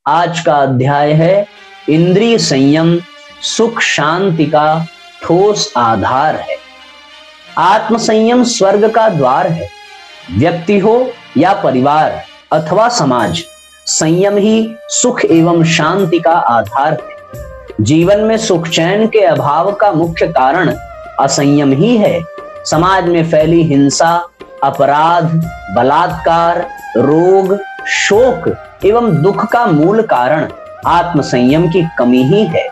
आज का अध्याय है इंद्रिय संयम सुख शांति का ठोस आधार है। आत्म संयम स्वर्ग का द्वार है। व्यक्ति हो या परिवार अथवा समाज, संयम ही सुख एवं शांति का आधार है। जीवन में सुख चैन के अभाव का मुख्य कारण असंयम ही है। समाज में फैली हिंसा, अपराध, बलात्कार, रोग, शोक एवं दुख का मूल कारण आत्मसंयम की कमी ही है।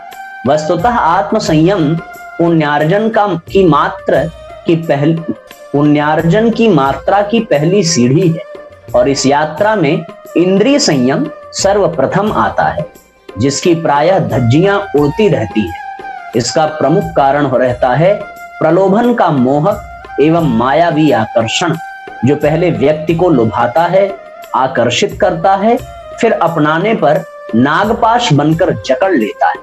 वस्तुतः आत्मसंयम पुण्यार्जन की मात्रा की पहली सीढ़ी है और इस यात्रा में इंद्रिय संयम सर्वप्रथम आता है, जिसकी प्रायः धज्जियां उड़ती रहती है। इसका प्रमुख कारण रहता है प्रलोभन का मोहक एवं मायावी आकर्षण, जो पहले व्यक्ति को लुभाता है, आकर्षित करता है, फिर अपनाने पर नागपाश बनकर जकड़ लेता है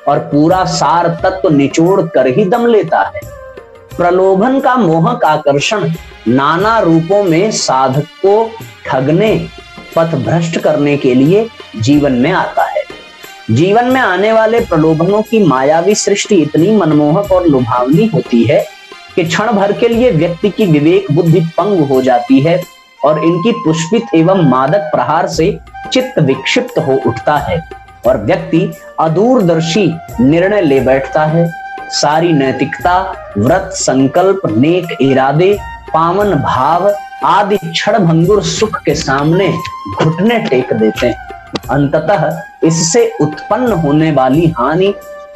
और पूरा सार तत्व निचोड़ कर ही दम लेता है। प्रलोभन का मोहक आकर्षण नाना रूपों में साधक को ठगने, पथ भ्रष्ट करने के लिए जीवन में आता है। जीवन में आने वाले प्रलोभनों की मायावी सृष्टि इतनी मनमोहक और लुभावनी होती है कि क्षण भर के लिए व्यक्ति की विवेक बुद्धि पंग हो जाती है और इनकी पुष्पित एवं मादक प्रहार से चित्त विक्षिप्त हो उठता है और व्यक्ति अदूरदर्शी निर्णय ले बैठता है। सारी नैतिकता, व्रत, संकल्प, नेक इरादे, पावन भाव आदि क्षणभंगुर सुख के सामने घुटने टेक देते हैं। अंततः इससे उत्पन्न होने वाली हानि,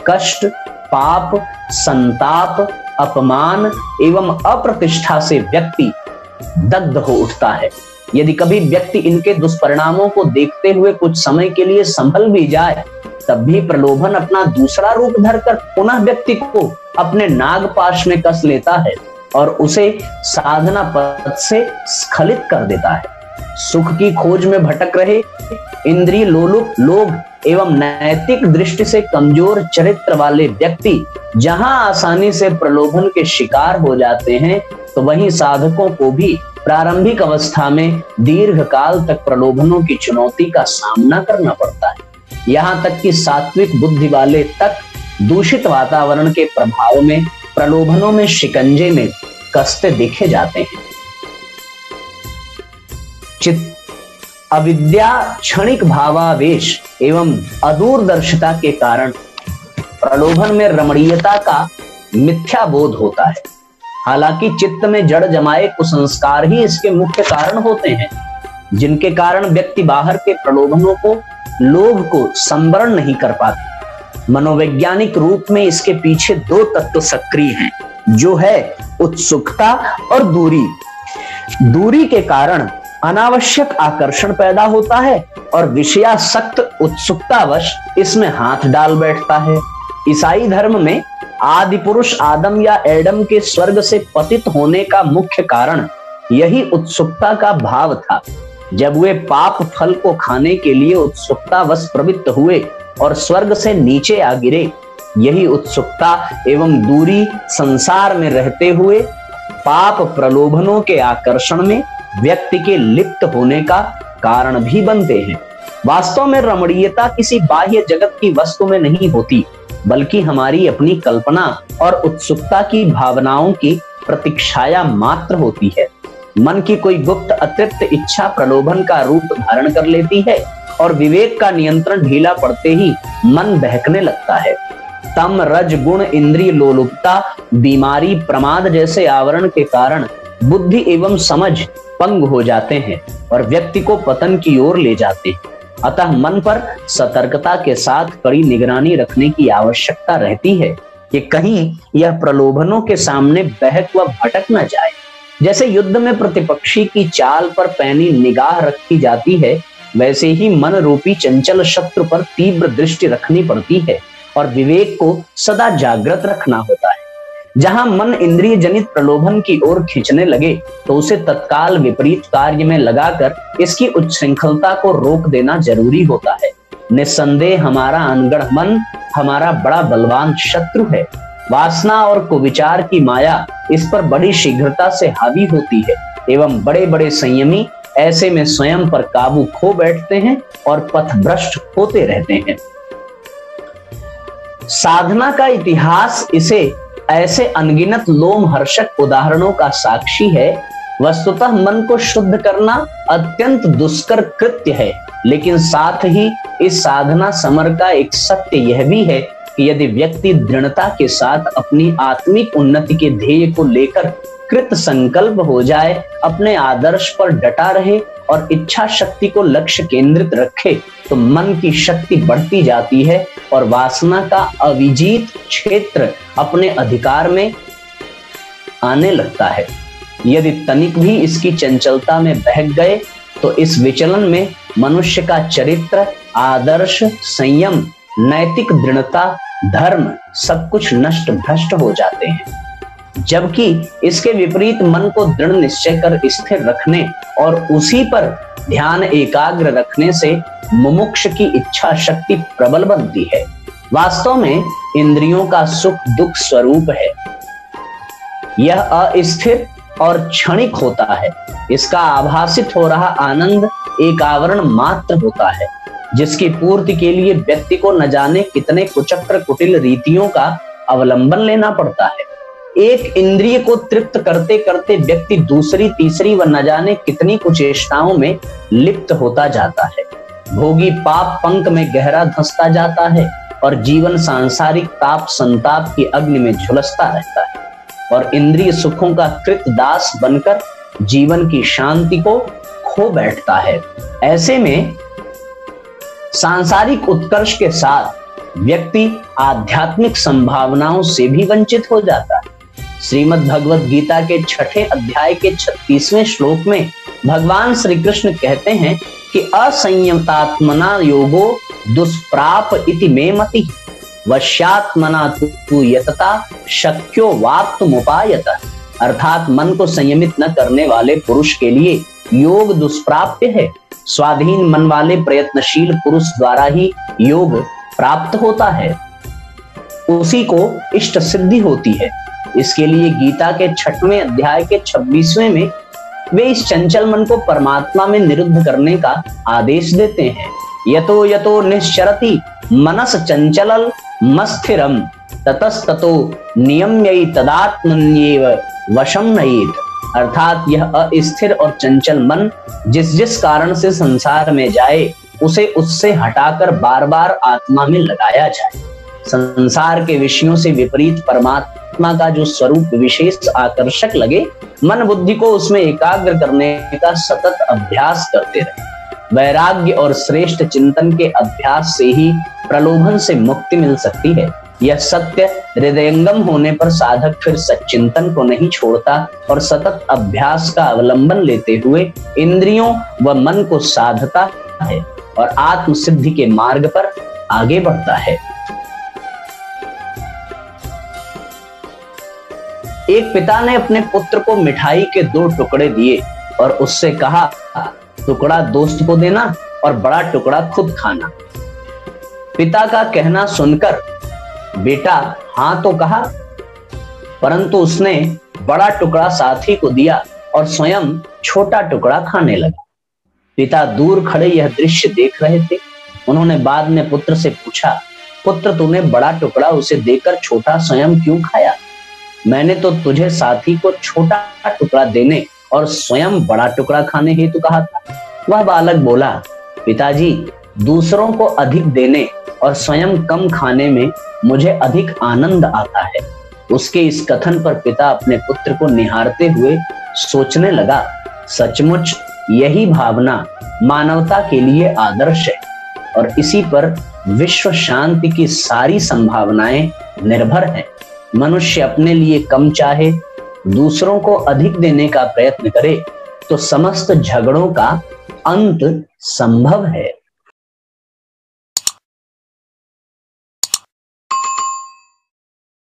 कष्ट, पाप, संताप, अपमान एवं अप्रतिष्ठा से व्यक्ति दग्ध हो उठता है। यदि कभी व्यक्ति इनके दुष्परिणामों को देखते हुए कुछ समय के लिए संभल भी जाए, तब भी प्रलोभन अपना दूसरा रूप धरकर पुनः व्यक्ति को अपने नागपाश में कस लेता है और उसे साधना पथ से स्खलित कर देता है। सुख की खोज में भटक रहे इंद्रिय लोलुप लोभ एवं नैतिक दृष्टि से कमजोर चरित्र वाले व्यक्ति जहां आसानी से प्रलोभन के शिकार हो जाते हैं, तो वहीं साधकों को भी प्रारंभिक अवस्था में दीर्घ काल तक प्रलोभनों की चुनौती का सामना करना पड़ता है। यहाँ तक कि सात्विक बुद्धि वाले तक दूषित वातावरण के प्रभाव में प्रलोभनों में शिकंजे में कसते देखे जाते हैं। अविद्या, क्षणिक भावावेश एवं अदूरदर्शिता के कारण प्रलोभन में रमणीयता का मिथ्या बोध होता है। हालांकि चित्त में जड़ जमाए कुसंस्कार ही इसके मुख्य कारण होते हैं, जिनके कारण व्यक्ति बाहर के प्रलोभनों को, लोभ को संवरण नहीं कर पाते। मनोवैज्ञानिक रूप में इसके पीछे दो तत्व सक्रिय हैं, जो है उत्सुकता और दूरी। दूरी के कारण अनावश्यक आकर्षण पैदा होता है और विषयासक्त उत्सुकतावश इसमें हाथ डाल बैठता है। ईसाई धर्म में आदि पुरुष आदम या एडम के स्वर्ग से पतित होने का मुख्य कारण यही उत्सुकता का भाव था। जब वे पाप फल को खाने के लिए उत्सुकतावश प्रवृत्त हुए और स्वर्ग से नीचे आ गिरे, यही उत्सुकता एवं दूरी संसार में रहते हुए पाप प्रलोभनों के आकर्षण में व्यक्ति के लिप्त होने का कारण भी बनते हैं। वास्तव में रमणीयता किसी बाह्य जगत की वस्तु में नहीं होती, बल्कि हमारी अपनी कल्पना और उत्सुकता की भावनाओं की प्रतीक्षाया मात्र होती है। मन की कोई गुप्त अतृप्त इच्छा प्रलोभन का रूप धारण कर लेती है और विवेक का नियंत्रण ढीला पड़ते ही मन बहकने लगता है। तम, रज, गुण, इंद्रिय लोलुपता, बीमारी, प्रमाद जैसे आवरण के कारण बुद्धि एवं समझ पंग हो जाते हैं और व्यक्ति को पतन की ओर ले जाते हैं। अतः मन पर सतर्कता के साथ कड़ी निगरानी रखने की आवश्यकता रहती है कि कहीं यह प्रलोभनों के सामने बहक व भटक न जाए। जैसे युद्ध में प्रतिपक्षी की चाल पर पैनी निगाह रखी जाती है, वैसे ही मन रूपी चंचल शत्रु पर तीव्र दृष्टि रखनी पड़ती है और विवेक को सदा जागृत रखना होता है। जहां मन इंद्रिय जनित प्रलोभन की ओर खींचने लगे, तो उसे तत्काल विपरीत कार्य में लगाकर इसकी उच्छृंखलता को रोक देना जरूरी होता है। निस्संदेह हमारा अनगढ़ मन हमारा बड़ा बलवान शत्रु है। वासना और कुविचार की माया इस पर बड़ी शीघ्रता से हावी होती है एवं बड़े बड़े संयमी ऐसे में स्वयं पर काबू खो बैठते हैं और पथभ्रष्ट होते रहते हैं। साधना का इतिहास इसे ऐसे अनगिनत लोमहर्षक उदाहरणों का साक्षी है। वस्तुतः मन को शुद्ध करना अत्यंत दुष्कर कृत्य है, लेकिन साथ ही इस साधना समर का एक सत्य यह भी है कि यदि व्यक्ति दृढ़ता के साथ अपनी आत्मिक उन्नति के ध्येय को लेकर कृत संकल्प हो जाए, अपने आदर्श पर डटा रहे और इच्छा शक्ति को लक्ष्य केंद्रित रखे, तो मन की शक्ति बढ़ती जाती है और वासना का अविजीत क्षेत्र अपने अधिकार में आने लगता है। यदि तनिक भी इसकी चंचलता में बहक गए तो इस विचलन में मनुष्य का चरित्र, आदर्श, संयम, नैतिक दृढ़ता, धर्म सब कुछ नष्ट भ्रष्ट हो जाते हैं। जबकि इसके विपरीत मन को दृढ़ निश्चय कर स्थिर रखने और उसी पर ध्यान एकाग्र रखने से मुमुक्ष की इच्छा शक्ति प्रबल बनती है। वास्तव में इंद्रियों का सुख दुख स्वरूप है। यह अस्थिर और क्षणिक होता है। इसका आभासित हो रहा आनंद एक आवरण मात्र होता है, जिसकी पूर्ति के लिए व्यक्ति को न जाने कितने कुचक्र कुटिल रीतियों का अवलंबन लेना पड़ता है। एक इंद्रिय को तृप्त करते करते व्यक्ति दूसरी तीसरी व न जाने कितनी कुचेष्टाओं में लिप्त होता जाता है। भोगी पाप पंख में गहरा धंसता जाता है और जीवन सांसारिक ताप संताप की अग्नि में झुलसता रहता है और इंद्रिय सुखों का कृत दास बनकर जीवन की शांति को खो बैठता है। ऐसे में सांसारिक उत्कर्ष के साथ व्यक्ति आध्यात्मिक संभावनाओं से भी वंचित हो जाता है। श्रीमद् भगवद गीता के 6ठे अध्याय के 36वें श्लोक में भगवान श्री कृष्ण कहते हैं कि असंयतात्मना योगो दुष्प्राप इति मे मति वश्यात्मना तु यतता शक्यो वाप्तुमुपायतः। अर्थात मन को संयमित न करने वाले पुरुष के लिए योग दुष्प्राप्य है। स्वाधीन मन वाले प्रयत्नशील पुरुष द्वारा ही योग प्राप्त होता है, उसी को इष्ट सिद्धि होती है। इसके लिए गीता के 6वें अध्याय के 26वें में वे इस चंचल मन को परमात्मा में निरुद्ध करने का आदेश देते हैं। यतो यतो निश्चरति मनस चंचलल मस्थिरम ततस्ततो नियम्यै तदात्मन्येव वशम नयेत। अर्थात यह अस्थिर और चंचल मन जिस कारण से संसार में जाए, उसे उससे हटाकर बार बार आत्मा में लगाया जाए। संसार के विषयों से विपरीत परमात्मा का जो स्वरूप विशेष आकर्षक लगे, मन बुद्धि को उसमें एकाग्र करने का सतत अभ्यास करते रहे। वैराग्य और श्रेष्ठ चिंतन के अभ्यास से ही प्रलोभन से मुक्ति मिल सकती है। यह सत्य हृदयंगम होने पर साधक फिर सच्चिंतन को नहीं छोड़ता और सतत अभ्यास का अवलंबन लेते हुए इंद्रियों व मन को साधता है और आत्म सिद्धि के मार्ग पर आगे बढ़ता है। एक पिता ने अपने पुत्र को मिठाई के 2 टुकड़े दिए और उससे कहा, टुकड़ा दोस्त को देना और बड़ा टुकड़ा खुद खाना। पिता का कहना सुनकर बेटा हाँ तो कहा, परंतु उसने बड़ा टुकड़ा साथी को दिया और स्वयं छोटा टुकड़ा खाने लगा। पिता दूर खड़े यह दृश्य देख रहे थे। उन्होंने बाद में पुत्र से पूछा, पुत्र तूने बड़ा टुकड़ा उसे देकर छोटा स्वयं क्यों खाया? मैंने तो तुझे साथी को छोटा टुकड़ा देने और स्वयं बड़ा टुकड़ा खाने हेतु कहा था। वह बालक बोला, पिताजी दूसरों को अधिक देने और स्वयं कम खाने में मुझे अधिक आनंद आता है। उसके इस कथन पर पिता अपने पुत्र को निहारते हुए सोचने लगा, सचमुच यही भावना मानवता के लिए आदर्श है और इसी पर विश्व शांति की सारी संभावनाएं निर्भर हैं। मनुष्य अपने लिए कम चाहे, दूसरों को अधिक देने का प्रयत्न करे तो समस्त झगड़ों का अंत संभव है।